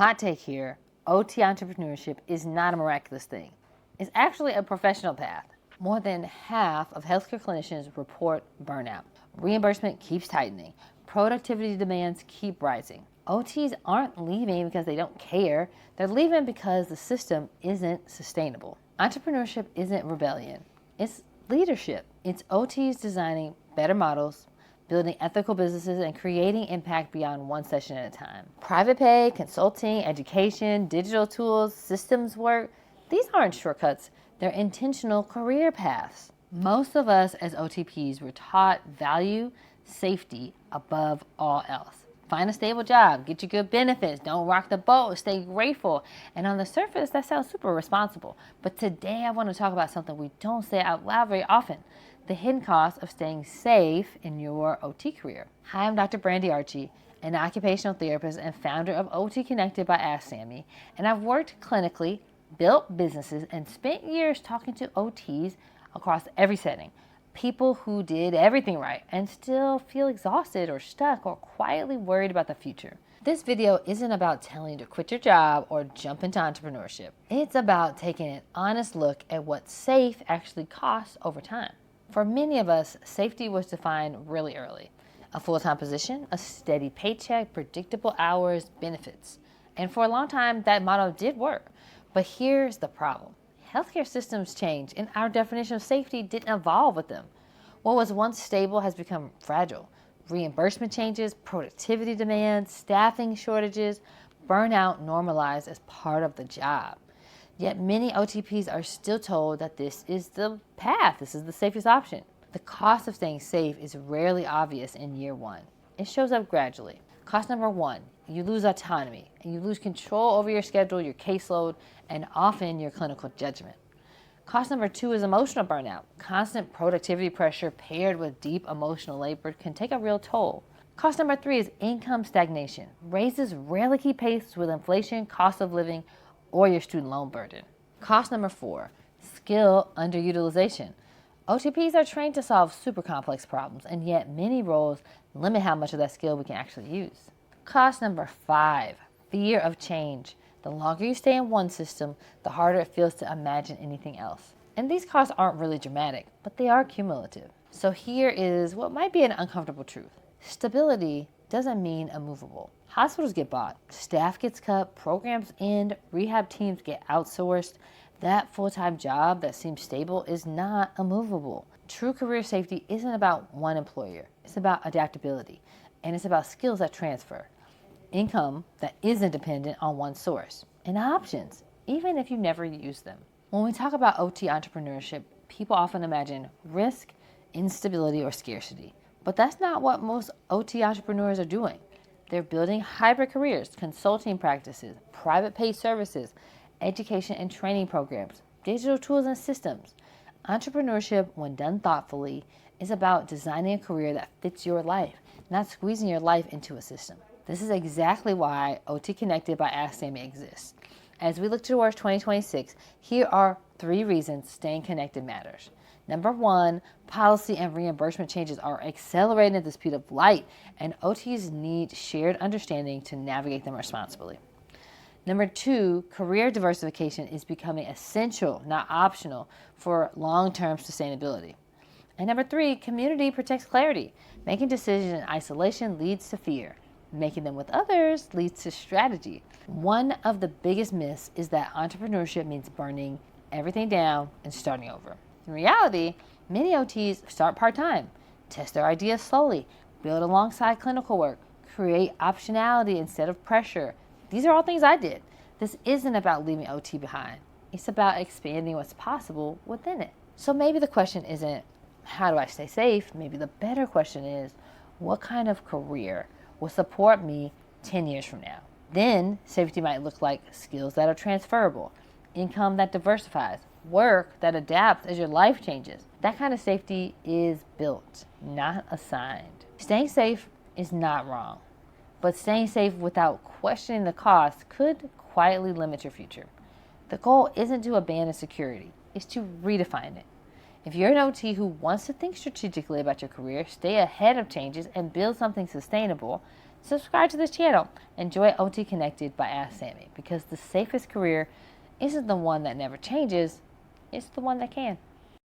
Hot take here, OT entrepreneurship is not a miraculous thing. It's actually a professional path. More than half of healthcare clinicians report burnout. Reimbursement keeps tightening. Productivity demands keep rising. OTs aren't leaving because they don't care. They're leaving because the system isn't sustainable. Entrepreneurship isn't rebellion. It's leadership. It's OTs designing better models, building ethical businesses, and creating impact beyond one session at a time. Private pay, consulting, education, digital tools, systems work, these aren't shortcuts. They're intentional career paths. Most of us as OTPs were taught value safety above all else. Find a stable job, get you good benefits, don't rock the boat, stay grateful. And on the surface, that sounds super responsible. But today I want to talk about something we don't say out loud very often: the hidden cost of staying safe in your OT career. Hi, I'm Dr. Brandy Archie, an occupational therapist and founder of OT Connected by AskSAMIE. And I've worked clinically, built businesses, and spent years talking to OTs across every setting. People who did everything right and still feel exhausted or stuck or quietly worried about the future. This video isn't about telling you to quit your job or jump into entrepreneurship. It's about taking an honest look at what safe actually costs over time. For many of us, safety was defined really early. A full-time position, a steady paycheck, predictable hours, benefits. And for a long time, that model did work. But here's the problem. Healthcare systems change, and our definition of safety didn't evolve with them. What was once stable has become fragile. Reimbursement changes, productivity demands, staffing shortages, burnout normalized as part of the job. Yet many OTPs are still told that this is the path, this is the safest option. The cost of staying safe is rarely obvious in year one. It shows up gradually. Cost number one, you lose autonomy and you lose control over your schedule, your caseload, and often your clinical judgment. Cost number two is emotional burnout. Constant productivity pressure paired with deep emotional labor can take a real toll. Cost number three is income stagnation. Raises rarely keep pace with inflation, cost of living, or your student loan burden. Cost number four, skill underutilization. OTPs are trained to solve super complex problems, and yet many roles limit how much of that skill we can actually use. Cost number five, fear of change. The longer you stay in one system, the harder it feels to imagine anything else. And these costs aren't really dramatic, but they are cumulative. So here is what might be an uncomfortable truth. Stability doesn't mean immovable. Hospitals get bought, staff gets cut, programs end, rehab teams get outsourced. That full-time job that seems stable is not immovable. True career safety isn't about one employer. It's about adaptability, and it's about skills that transfer. Income that isn't dependent on one source, and options, even if you never use them. When we talk about OT entrepreneurship, people often imagine risk, instability, or scarcity. But that's not what most OT entrepreneurs are doing. They're building hybrid careers, consulting practices, private pay services, education and training programs, digital tools and systems. Entrepreneurship, when done thoughtfully, is about designing a career that fits your life, not squeezing your life into a system. This is exactly why OT Connected by AskSAMIE exists. As we look towards 2026, here are 3 reasons staying connected matters. Number 1, policy and reimbursement changes are accelerating at the speed of light, and OTs need shared understanding to navigate them responsibly. Number 2, career diversification is becoming essential, not optional, for long-term sustainability. And number 3, community protects clarity. Making decisions in isolation leads to fear. Making them with others leads to strategy. One of the biggest myths is that entrepreneurship means burning everything down and starting over. In reality, many OTs start part-time, test their ideas slowly, build alongside clinical work, create optionality instead of pressure. These are all things I did. This isn't about leaving OT behind. It's about expanding what's possible within it. So maybe the question isn't, how do I stay safe? Maybe the better question is, what kind of career will support me 10 years from now? Then safety might look like skills that are transferable, income that diversifies, work that adapts as your life changes. That kind of safety is built, not assigned. Staying safe is not wrong, but staying safe without questioning the cost could quietly limit your future. The goal isn't to abandon security, it's to redefine it. If you're an OT who wants to think strategically about your career, stay ahead of changes, and build something sustainable, Subscribe to this channel. Enjoy OT Connected by AskSAMIE, because the safest career isn't the one that never changes, it's the one that can.